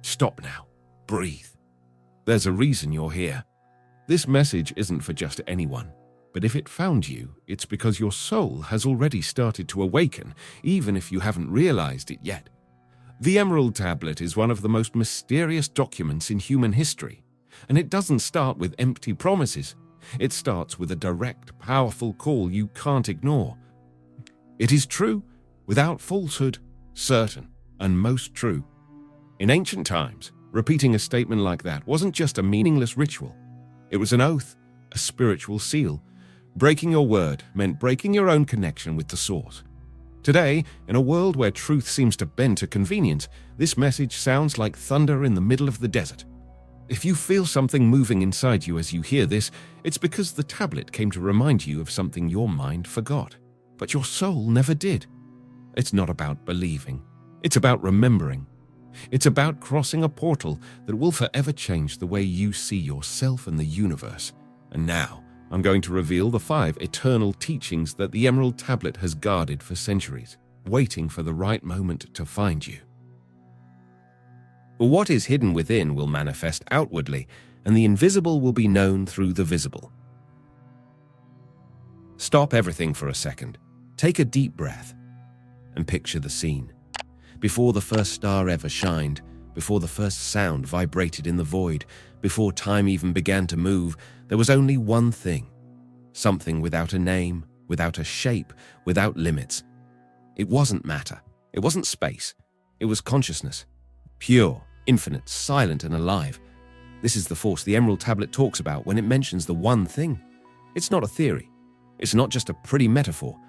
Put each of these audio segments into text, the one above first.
Stop now. Breathe. There's a reason you're here. This message isn't for just anyone, but if it found you, it's because your soul has already started to awaken, even if you haven't realized it yet. The Emerald Tablet is one of the most mysterious documents in human history, and it doesn't start with empty promises. It starts with a direct, powerful call you can't ignore. It is true, without falsehood, certain, and most true. In ancient times, repeating a statement like that wasn't just a meaningless ritual. It was an oath, a spiritual seal. Breaking your word meant breaking your own connection with the source. Today, in a world where truth seems to bend to convenience, this message sounds like thunder in the middle of the desert. If you feel something moving inside you as you hear this, it's because the tablet came to remind you of something your mind forgot, but your soul never did. It's not about believing. It's about remembering. It's about crossing a portal that will forever change the way you see yourself and the universe. And now, I'm going to reveal the 5 eternal teachings that the Emerald Tablet has guarded for centuries, waiting for the right moment to find you. What is hidden within will manifest outwardly, and the invisible will be known through the visible. Stop everything for a second. Take a deep breath and picture the scene. Before the first star ever shined, before the first sound vibrated in the void, before time even began to move, there was only one thing. Something without a name, without a shape, without limits. It wasn't matter. It wasn't space. It was consciousness. Pure, infinite, silent, and alive. This is the force the Emerald Tablet talks about when it mentions the one thing. It's not a theory. It's not just a pretty metaphor.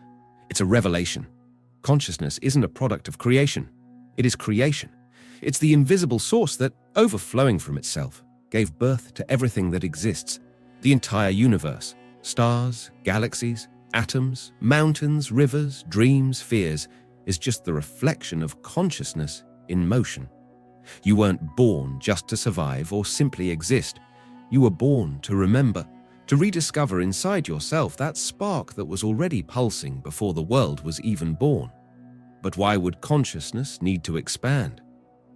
It's a revelation. Consciousness isn't a product of creation. It is creation. It's the invisible source that, overflowing from itself, gave birth to everything that exists. The entire universe, stars, galaxies, atoms, mountains, rivers, dreams, fears, is just the reflection of consciousness in motion. You weren't born just to survive or simply exist. You were born to remember, to rediscover inside yourself that spark that was already pulsing before the world was even born. But why would consciousness need to expand?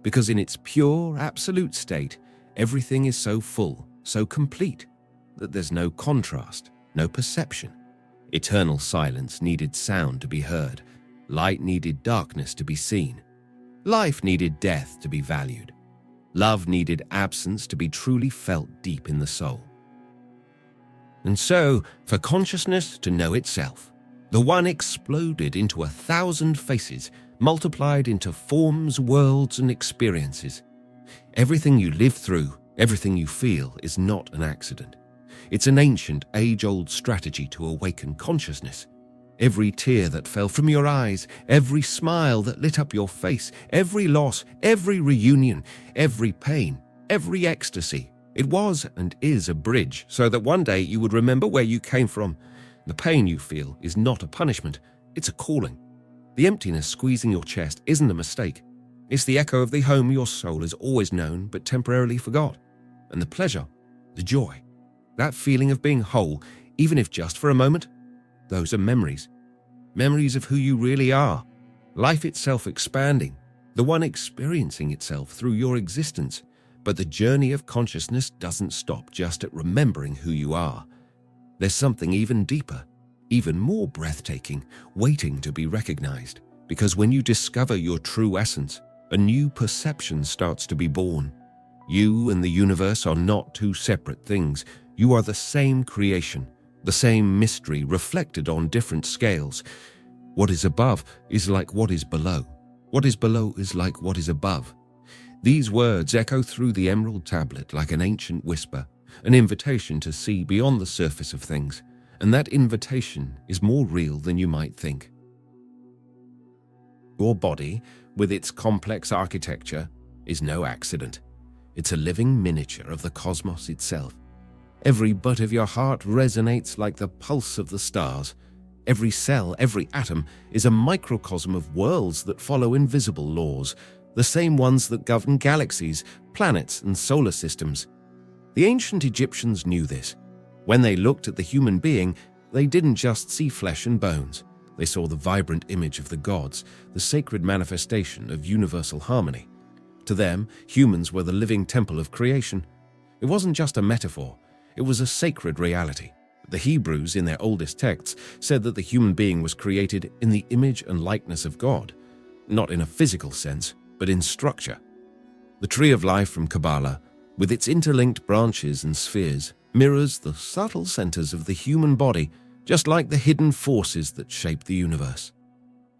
Because in its pure, absolute state, everything is so full, so complete, that there's no contrast, no perception. Eternal silence needed sound to be heard. Light needed darkness to be seen. Life needed death to be valued. Love needed absence to be truly felt deep in the soul. And so, for consciousness to know itself, the One exploded into 1,000 faces, multiplied into forms, worlds, and experiences. Everything you live through, everything you feel, is not an accident. It's an ancient, age-old strategy to awaken consciousness. Every tear that fell from your eyes, every smile that lit up your face, every loss, every reunion, every pain, every ecstasy, it was and is a bridge so that one day you would remember where you came from. The pain you feel is not a punishment, it's a calling. The emptiness squeezing your chest isn't a mistake. It's the echo of the home your soul has always known but temporarily forgot. And the pleasure, the joy, that feeling of being whole, even if just for a moment, those are memories. Memories of who you really are. Life itself expanding, the One experiencing itself through your existence. But the journey of consciousness doesn't stop just at remembering who you are. There's something even deeper, even more breathtaking, waiting to be recognized. Because when you discover your true essence, a new perception starts to be born. You and the universe are not two separate things. You are the same creation, the same mystery reflected on different scales. What is above is like what is below. What is below is like what is above. These words echo through the Emerald Tablet like an ancient whisper, an invitation to see beyond the surface of things, and that invitation is more real than you might think. Your body, with its complex architecture, is no accident. It's a living miniature of the cosmos itself. Every beat of your heart resonates like the pulse of the stars. Every cell, every atom is a microcosm of worlds that follow invisible laws, the same ones that govern galaxies, planets, and solar systems. The ancient Egyptians knew this. When they looked at the human being, they didn't just see flesh and bones. They saw the vibrant image of the gods, the sacred manifestation of universal harmony. To them, humans were the living temple of creation. It wasn't just a metaphor, it was a sacred reality. The Hebrews, in their oldest texts, said that the human being was created in the image and likeness of God, not in a physical sense, but in structure. The tree of life from Kabbalah, with its interlinked branches and spheres, mirrors the subtle centers of the human body, just like the hidden forces that shape the universe.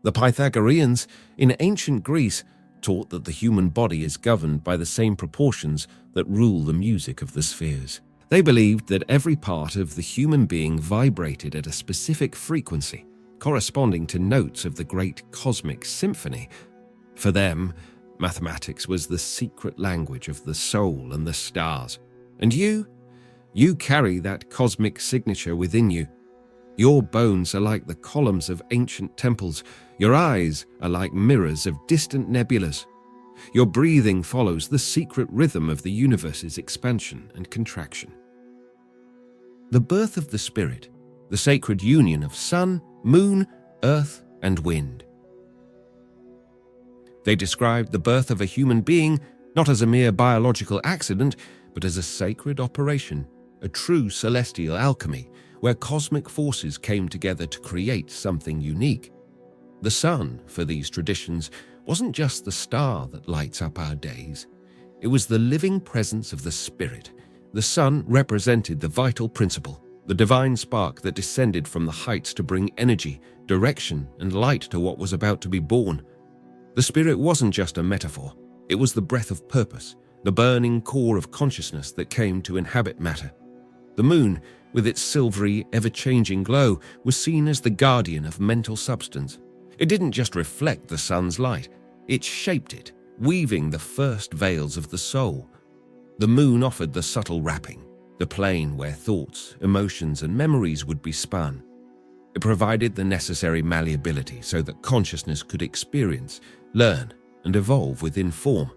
The Pythagoreans, in ancient Greece, taught that the human body is governed by the same proportions that rule the music of the spheres. They believed that every part of the human being vibrated at a specific frequency, corresponding to notes of the great cosmic symphony. For them, mathematics was the secret language of the soul and the stars. And you carry that cosmic signature within you. Your bones are like the columns of ancient temples. Your eyes are like mirrors of distant nebulas. Your breathing follows the secret rhythm of the universe's expansion and contraction. The birth of the spirit, the sacred union of sun, moon, earth, and wind. They described the birth of a human being not as a mere biological accident, but as a sacred operation, a true celestial alchemy, where cosmic forces came together to create something unique. The sun, for these traditions, wasn't just the star that lights up our days. It was the living presence of the spirit. The sun represented the vital principle, the divine spark that descended from the heights to bring energy, direction, and light to what was about to be born. The spirit wasn't just a metaphor. It was the breath of purpose, the burning core of consciousness that came to inhabit matter. The moon, with its silvery, ever-changing glow, was seen as the guardian of mental substance. It didn't just reflect the sun's light, it shaped it, weaving the first veils of the soul. The moon offered the subtle wrapping, the plane where thoughts, emotions, and memories would be spun. It provided the necessary malleability so that consciousness could experience, learn, and evolve within form.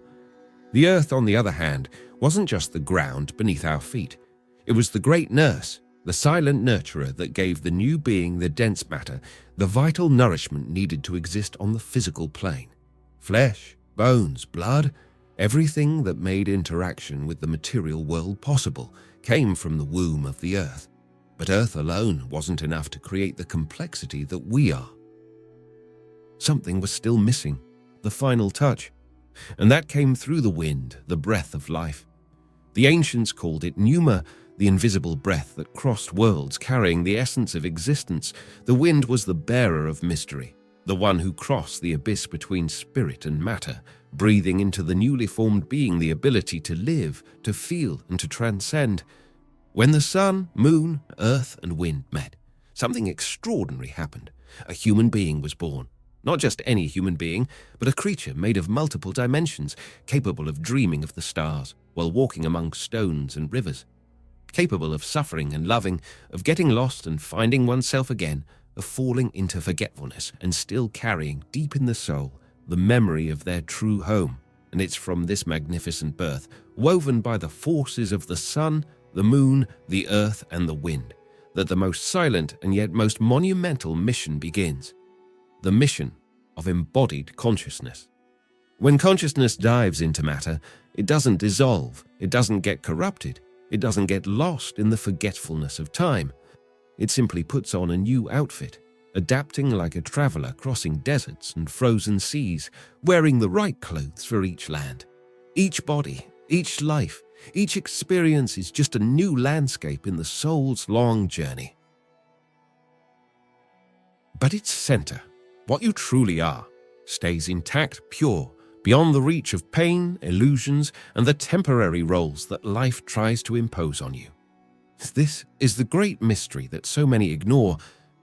The earth, on the other hand, wasn't just the ground beneath our feet. It was the great nurse, the silent nurturer that gave the new being the dense matter, the vital nourishment needed to exist on the physical plane. Flesh, bones, blood, everything that made interaction with the material world possible came from the womb of the earth. But earth alone wasn't enough to create the complexity that we are. Something was still missing, the final touch. And that came through the wind, the breath of life. The ancients called it pneuma, the invisible breath that crossed worlds carrying the essence of existence. The wind was the bearer of mystery, the one who crossed the abyss between spirit and matter, breathing into the newly formed being the ability to live, to feel, and to transcend. When the sun, moon, earth, and wind met, something extraordinary happened. A human being was born. Not just any human being, but a creature made of multiple dimensions, capable of dreaming of the stars while walking among stones and rivers, capable of suffering and loving, of getting lost and finding oneself again, of falling into forgetfulness and still carrying deep in the soul the memory of their true home. And it's from this magnificent birth, woven by the forces of the sun, the moon, the earth, and the wind, that the most silent and yet most monumental mission begins. The mission of embodied consciousness. When consciousness dives into matter, it doesn't dissolve, it doesn't get corrupted, it doesn't get lost in the forgetfulness of time. It simply puts on a new outfit, adapting like a traveler crossing deserts and frozen seas, wearing the right clothes for each land. Each body, each life, each experience is just a new landscape in the soul's long journey. But its center, what you truly are, stays intact, pure, beyond the reach of pain, illusions, and the temporary roles that life tries to impose on you. This is the great mystery that so many ignore,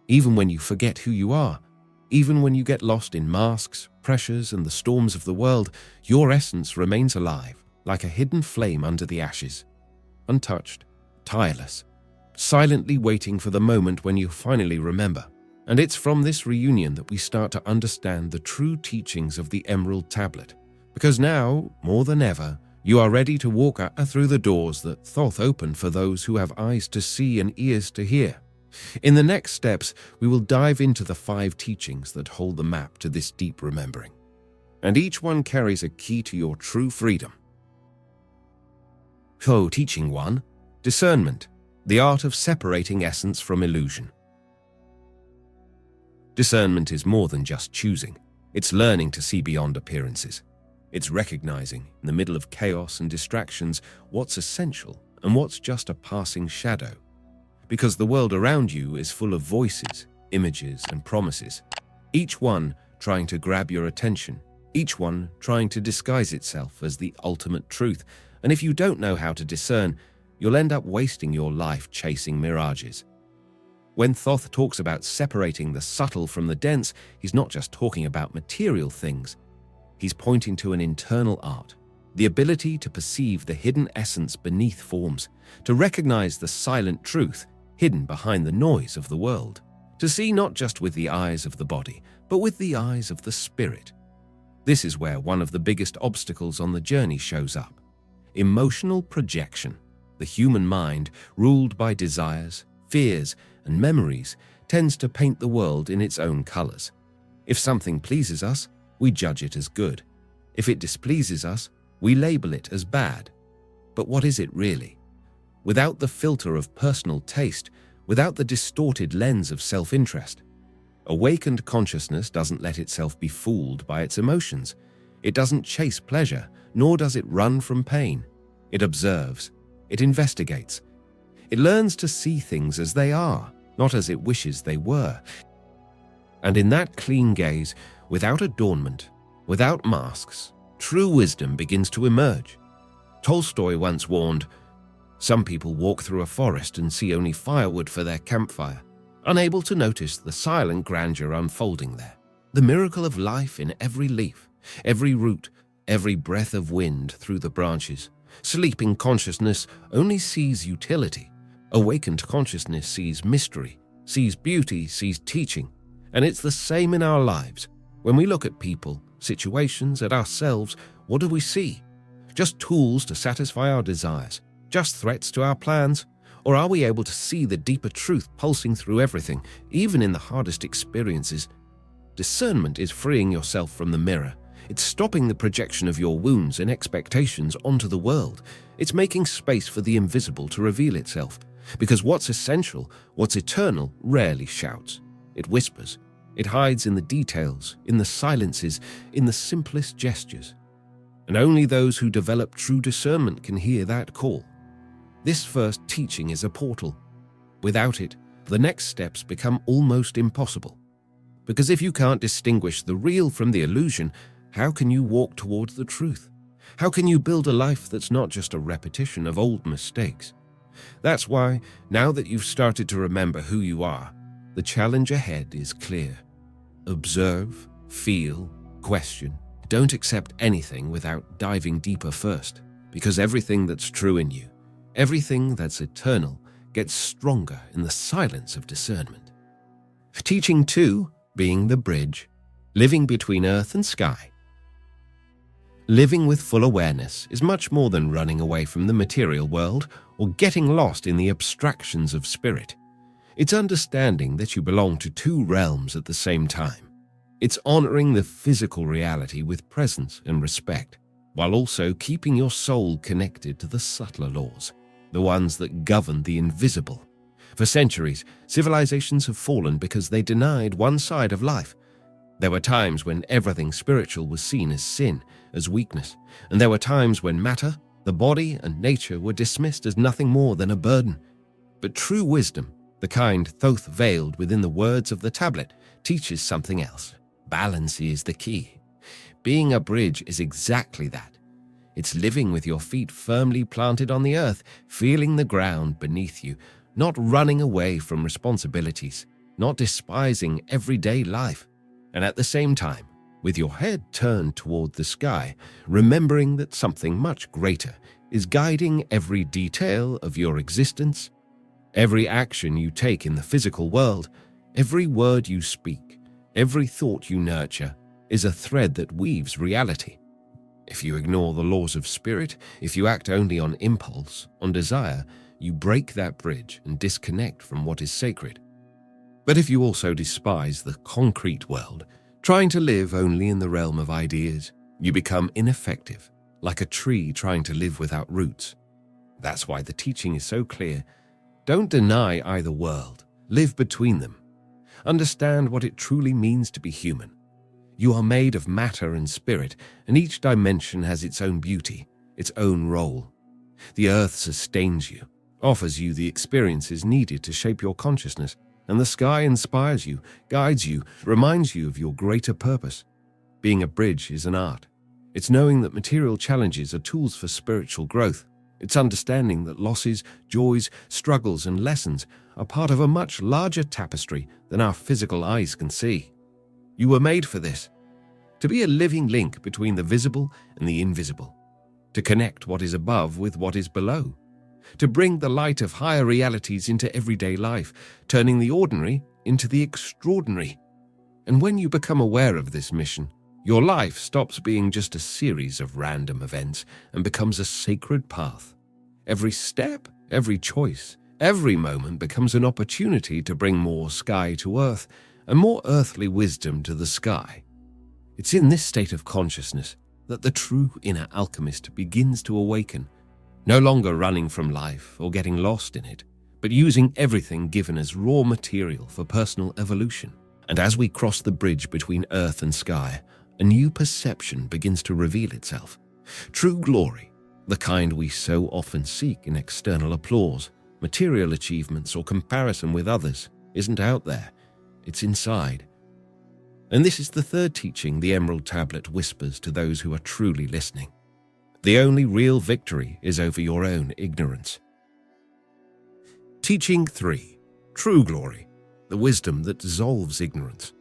even when you forget who you are. Even when you get lost in masks, pressures, and the storms of the world, your essence remains alive, like a hidden flame under the ashes, untouched, tireless, silently waiting for the moment when you finally remember. And it's from this reunion that we start to understand the true teachings of the Emerald Tablet. Because now, more than ever, you are ready to walk through the doors that Thoth opened for those who have eyes to see and ears to hear. In the next steps, we will dive into the 5 teachings that hold the map to this deep remembering. and each one carries a key to your true freedom. So, teaching 1, discernment, the art of separating essence from illusion. Discernment is more than just choosing. It's learning to see beyond appearances. It's recognizing, in the middle of chaos and distractions, what's essential and what's just a passing shadow. Because the world around you is full of voices, images, and promises, each one trying to grab your attention, each one trying to disguise itself as the ultimate truth. And if you don't know how to discern, you'll end up wasting your life chasing mirages. When Thoth talks about separating the subtle from the dense, he's not just talking about material things. He's pointing to an internal art, the ability to perceive the hidden essence beneath forms, to recognize the silent truth hidden behind the noise of the world, to see not just with the eyes of the body, but with the eyes of the spirit. This is where one of the biggest obstacles on the journey shows up. Emotional projection. The human mind, ruled by desires, fears, and memories, tends to paint the world in its own colors. If something pleases us, we judge it as good. If it displeases us, we label it as bad. But what is it really? Without the filter of personal taste, without the distorted lens of self-interest, awakened consciousness doesn't let itself be fooled by its emotions. It doesn't chase pleasure, nor does it run from pain. It observes. It investigates. It learns to see things as they are, not as it wishes they were. And in that clean gaze, without adornment, without masks, true wisdom begins to emerge. Tolstoy once warned, "Some people walk through a forest and see only firewood for their campfire, unable to notice the silent grandeur unfolding there. The miracle of life in every leaf, every root, every breath of wind through the branches. Sleeping consciousness only sees utility. Awakened consciousness sees mystery, sees beauty, sees teaching. And it's the same in our lives. When we look at people, situations, at ourselves, what do we see? Just tools to satisfy our desires? Just threats to our plans? Or are we able to see the deeper truth pulsing through everything, even in the hardest experiences? Discernment is freeing yourself from the mirror. It's stopping the projection of your wounds and expectations onto the world. It's making space for the invisible to reveal itself. Because what's essential, what's eternal, rarely shouts. It whispers. It hides in the details, in the silences, in the simplest gestures. And only those who develop true discernment can hear that call. This first teaching is a portal. Without it, the next steps become almost impossible. Because if you can't distinguish the real from the illusion, how can you walk towards the truth? How can you build a life that's not just a repetition of old mistakes? That's why, now that you've started to remember who you are, the challenge ahead is clear. Observe, feel, question. Don't accept anything without diving deeper first, because everything that's true in you, everything that's eternal, gets stronger in the silence of discernment. Teaching 2, being the bridge, living between earth and sky. Living with full awareness is much more than running away from the material world or getting lost in the abstractions of spirit. It's understanding that you belong to two realms at the same time. It's honoring the physical reality with presence and respect, while also keeping your soul connected to the subtler laws, the ones that govern the invisible. For centuries, civilizations have fallen because they denied one side of life. There were times when everything spiritual was seen as sin, as weakness, and there were times when matter, the body, and nature were dismissed as nothing more than a burden. But true wisdom, the kind Thoth veiled within the words of the tablet, teaches something else. Balance is the key. Being a bridge is exactly that. It's living with your feet firmly planted on the earth, feeling the ground beneath you, not running away from responsibilities, not despising everyday life, and at the same time, with your head turned toward the sky, remembering that something much greater is guiding every detail of your existence. Every action you take in the physical world, every word you speak, every thought you nurture, is a thread that weaves reality. If you ignore the laws of spirit, if you act only on impulse, on desire, you break that bridge and disconnect from what is sacred. But if you also despise the concrete world, Trying to live only in the realm of ideas, you become ineffective, like a tree trying to live without roots. That's why the teaching is so clear. Don't deny either world. Live between them. Understand what it truly means to be human. You are made of matter and spirit, and each dimension has its own beauty, its own role. The earth sustains you, offers you the experiences needed to shape your consciousness, and the sky inspires you, guides you, reminds you of your greater purpose. Being a bridge is an art. It's knowing that material challenges are tools for spiritual growth. It's understanding that losses, joys, struggles, and lessons are part of a much larger tapestry than our physical eyes can see. You were made for this, to be a living link between the visible and the invisible, to connect what is above with what is below, to bring the light of higher realities into everyday life, turning the ordinary into the extraordinary. And when you become aware of this mission, your life stops being just a series of random events and becomes a sacred path. Every step, every choice, every moment becomes an opportunity to bring more sky to earth and more earthly wisdom to the sky. It's in this state of consciousness that the true inner alchemist begins to awaken, no longer running from life or getting lost in it, but using everything given as raw material for personal evolution. And as we cross the bridge between earth and sky, a new perception begins to reveal itself. True glory, the kind we so often seek in external applause, material achievements, or comparison with others, isn't out there. It's inside. And this is the third teaching the Emerald Tablet whispers to those who are truly listening. The only real victory is over your own ignorance. Teaching 3. True glory, the wisdom that dissolves ignorance.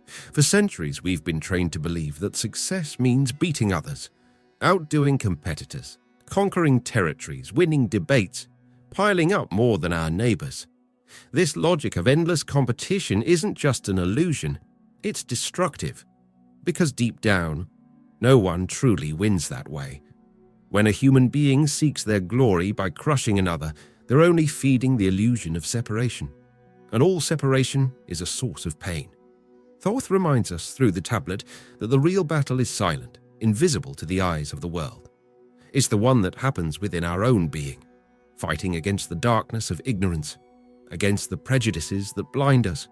For centuries, we've been trained to believe that success means beating others, outdoing competitors, conquering territories, winning debates, piling up more than our neighbors. This logic of endless competition isn't just an illusion, it's destructive. Because deep down, no one truly wins that way. When a human being seeks their glory by crushing another, they're only feeding the illusion of separation. And all separation is a source of pain. Thoth reminds us through the tablet that the real battle is silent, invisible to the eyes of the world. It's the one that happens within our own being, fighting against the darkness of ignorance, against the prejudices that blind us,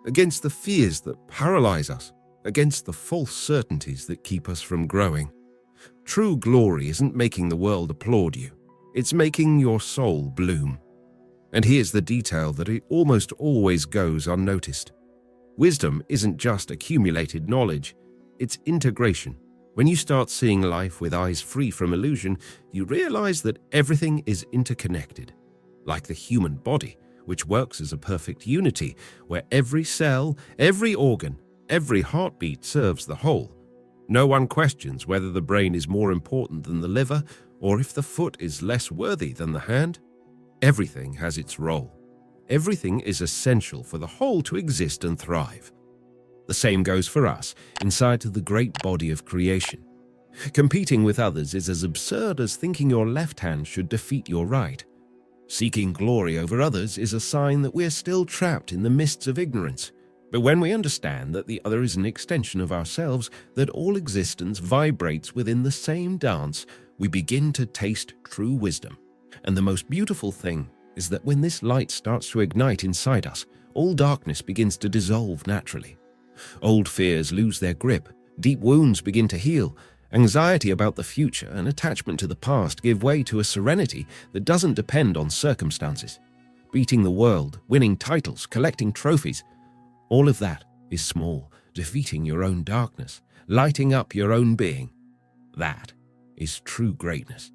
against the fears that paralyze us, against the false certainties that keep us from growing. True glory isn't making the world applaud you, it's making your soul bloom. And here's the detail that it almost always goes unnoticed. Wisdom isn't just accumulated knowledge, it's integration. When you start seeing life with eyes free from illusion, you realize that everything is interconnected, like the human body, which works as a perfect unity, where every cell, every organ, every heartbeat serves the whole. No one questions whether the brain is more important than the liver, or if the foot is less worthy than the hand. Everything has its role. Everything is essential for the whole to exist and thrive. The same goes for us, inside the great body of creation. Competing with others is as absurd as thinking your left hand should defeat your right. Seeking glory over others is a sign that we're still trapped in the mists of ignorance. But when we understand that the other is an extension of ourselves, that all existence vibrates within the same dance, we begin to taste true wisdom. And the most beautiful thing is that when this light starts to ignite inside us, all darkness begins to dissolve naturally. Old fears lose their grip, deep wounds begin to heal, anxiety about the future and attachment to the past give way to a serenity that doesn't depend on circumstances. Beating the world, winning titles, collecting trophies, all of that is small, defeating your own darkness, lighting up your own being. That is true greatness.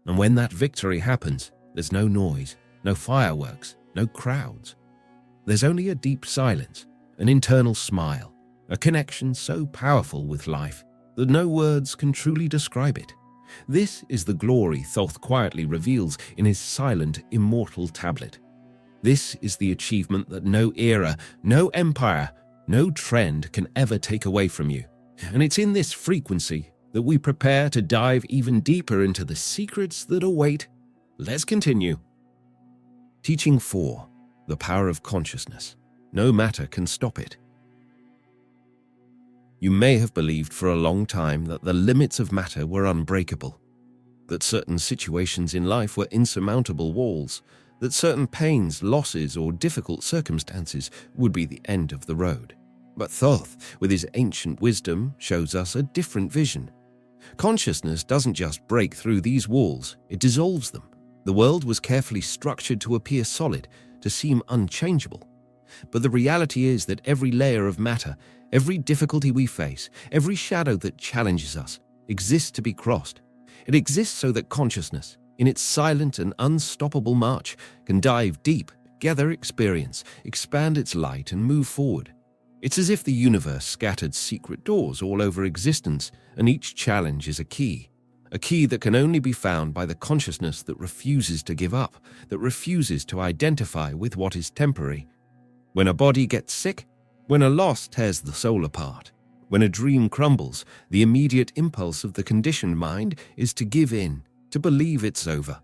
And when that victory happens, there's no noise, no fireworks, no crowds. There's only a deep silence, an internal smile, a connection so powerful with life that no words can truly describe it. This is the glory Thoth quietly reveals in his silent, immortal tablet. This is the achievement that no era, no empire, no trend can ever take away from you. And it's in this frequency that we prepare to dive even deeper into the secrets that await. Let's continue. Teaching 4. The power of consciousness, No matter can stop it. You may have believed for a long time that the limits of matter were unbreakable, that certain situations in life were insurmountable walls, that certain pains, losses, or difficult circumstances would be the end of the road. But Thoth, with his ancient wisdom, shows us a different vision. Consciousness doesn't just break through these walls, it dissolves them. The world was carefully structured to appear solid, to seem unchangeable. But the reality is that every layer of matter, every difficulty we face, every shadow that challenges us, exists to be crossed. It exists so that consciousness, in its silent and unstoppable march, can dive deep, gather experience, expand its light, and move forward. It's as if the universe scattered secret doors all over existence, and each challenge is a key that can only be found by the consciousness that refuses to give up, that refuses to identify with what is temporary. When a body gets sick, when a loss tears the soul apart, when a dream crumbles, the immediate impulse of the conditioned mind is to give in, to believe it's over.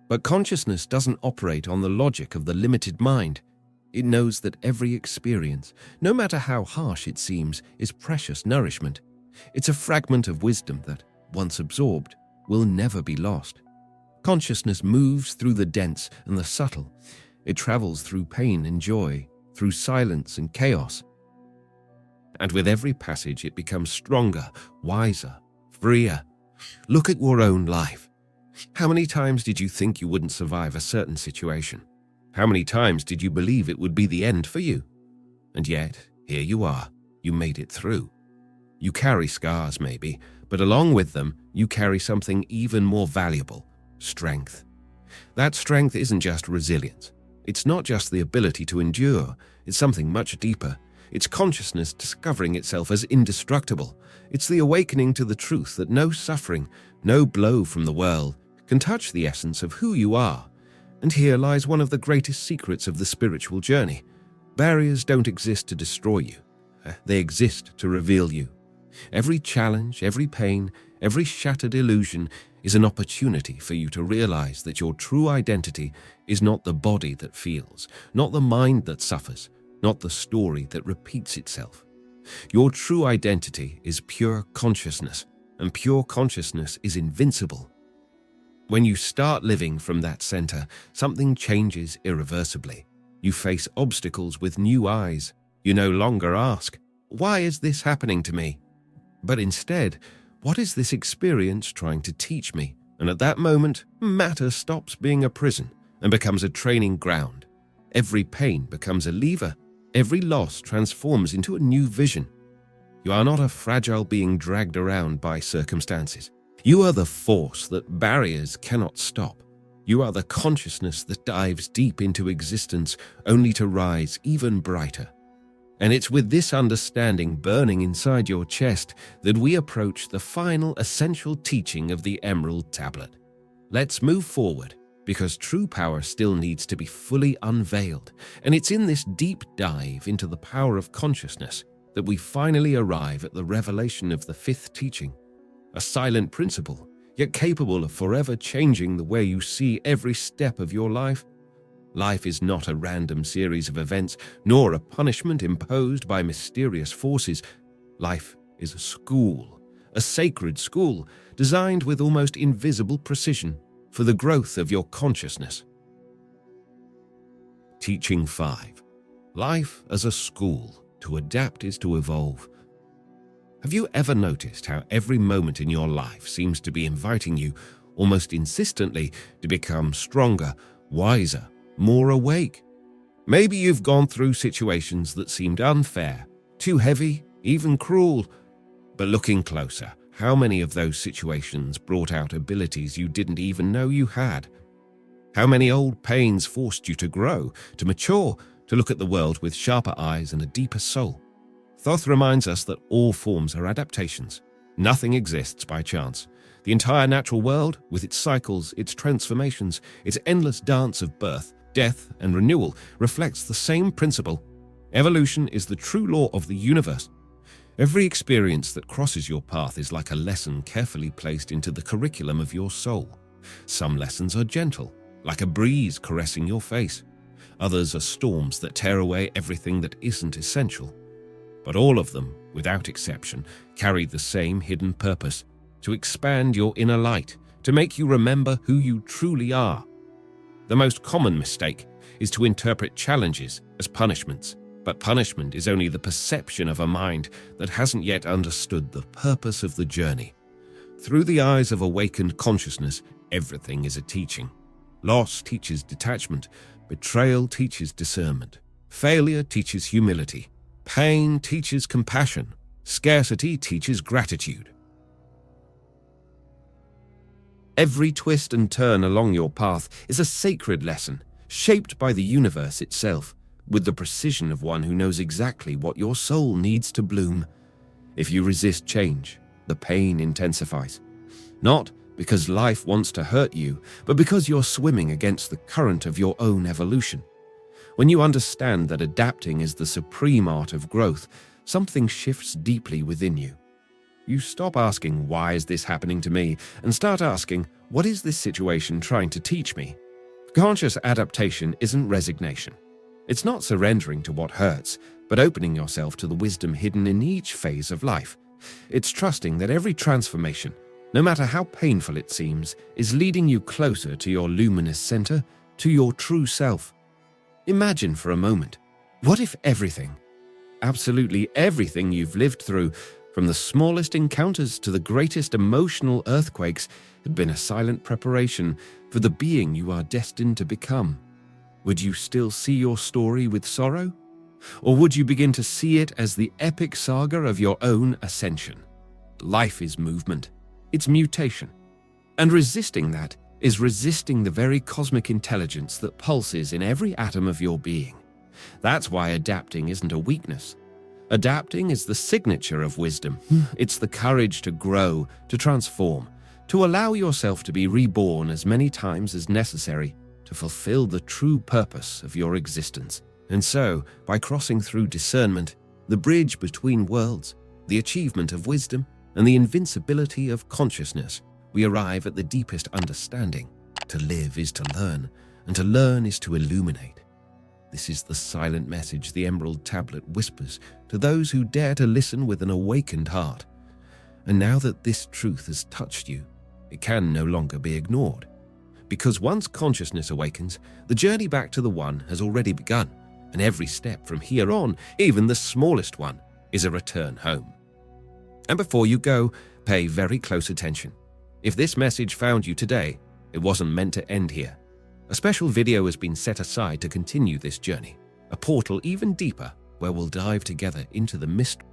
But consciousness doesn't operate on the logic of the limited mind. It knows that every experience, no matter how harsh it seems, is precious nourishment. It's a fragment of wisdom that, once absorbed, will never be lost. Consciousness moves through the dense and the subtle. It travels through pain and joy, through silence and chaos. And with every passage it becomes stronger, wiser, freer. Look at your own life. How many times did you think you wouldn't survive a certain situation? How many times did you believe it would be the end for you? And yet, here you are. You made it through. You carry scars maybe, but along with them, you carry something even more valuable: strength. That strength isn't just resilience. It's not just the ability to endure. It's something much deeper. It's consciousness discovering itself as indestructible. It's the awakening to the truth that no suffering, no blow from the world can touch the essence of who you are. And here lies one of the greatest secrets of the spiritual journey. Barriers don't exist to destroy you. They exist to reveal you. Every challenge, every pain, every shattered illusion is an opportunity for you to realize that your true identity is not the body that feels, not the mind that suffers, not the story that repeats itself. Your true identity is pure consciousness, and pure consciousness is invincible. When you start living from that center, something changes irreversibly. You face obstacles with new eyes. You no longer ask, "Why is this happening to me?" But instead, "What is this experience trying to teach me?" And at that moment, matter stops being a prison and becomes a training ground. Every pain becomes a lever. Every loss transforms into a new vision. You are not a fragile being dragged around by circumstances. You are the force that barriers cannot stop. You are the consciousness that dives deep into existence only to rise even brighter. And it's with this understanding burning inside your chest that we approach the final essential teaching of the Emerald Tablet. Let's move forward, because true power still needs to be fully unveiled, and it's in this deep dive into the power of consciousness that we finally arrive at the revelation of the fifth teaching, a silent principle, yet capable of forever changing the way you see every step of your life. Life is not a random series of events, nor a punishment imposed by mysterious forces. Life is a school, a sacred school, designed with almost invisible precision for the growth of your consciousness. Teaching 5. Life as a school. To adapt is to evolve. Have you ever noticed how every moment in your life seems to be inviting you, almost insistently, to become stronger, wiser, more awake? Maybe you've gone through situations that seemed unfair, too heavy, even cruel. But looking closer, how many of those situations brought out abilities you didn't even know you had? How many old pains forced you to grow, to mature, to look at the world with sharper eyes and a deeper soul? Thoth reminds us that all forms are adaptations. Nothing exists by chance. The entire natural world, with its cycles, its transformations, its endless dance of birth, death, and renewal, reflects the same principle. Evolution is the true law of the universe. Every experience that crosses your path is like a lesson carefully placed into the curriculum of your soul. Some lessons are gentle, like a breeze caressing your face. Others are storms that tear away everything that isn't essential. But all of them, without exception, carry the same hidden purpose: to expand your inner light, to make you remember who you truly are. The most common mistake is to interpret challenges as punishments, but punishment is only the perception of a mind that hasn't yet understood the purpose of the journey. Through the eyes of awakened consciousness, everything is a teaching. Loss teaches detachment, betrayal teaches discernment, failure teaches humility, pain teaches compassion, scarcity teaches gratitude. Every twist and turn along your path is a sacred lesson, shaped by the universe itself, with the precision of one who knows exactly what your soul needs to bloom. If you resist change, the pain intensifies. Not because life wants to hurt you, but because you're swimming against the current of your own evolution. When you understand that adapting is the supreme art of growth, something shifts deeply within you. You stop asking, "Why is this happening to me?" and start asking, "What is this situation trying to teach me?" Conscious adaptation isn't resignation. It's not surrendering to what hurts, but opening yourself to the wisdom hidden in each phase of life. It's trusting that every transformation, no matter how painful it seems, is leading you closer to your luminous center, to your true self. Imagine for a moment, what if everything, absolutely everything you've lived through, from the smallest encounters to the greatest emotional earthquakes, had been a silent preparation for the being you are destined to become? Would you still see your story with sorrow? Or would you begin to see it as the epic saga of your own ascension? Life is movement. It's mutation. And resisting that is resisting the very cosmic intelligence that pulses in every atom of your being. That's why adapting isn't a weakness. Adapting is the signature of wisdom. It's the courage to grow, to transform, to allow yourself to be reborn as many times as necessary to fulfill the true purpose of your existence. And so, by crossing through discernment, the bridge between worlds, the achievement of wisdom, and the invincibility of consciousness, we arrive at the deepest understanding. To live is to learn, and to learn is to illuminate. This is the silent message the Emerald Tablet whispers to those who dare to listen with an awakened heart. And now that this truth has touched you, it can no longer be ignored. Because once consciousness awakens, the journey back to the One has already begun, and every step from here on, even the smallest one, is a return home. And before you go, pay very close attention. If this message found you today, it wasn't meant to end here. A special video has been set aside to continue this journey, a portal even deeper where we'll dive together into the mystery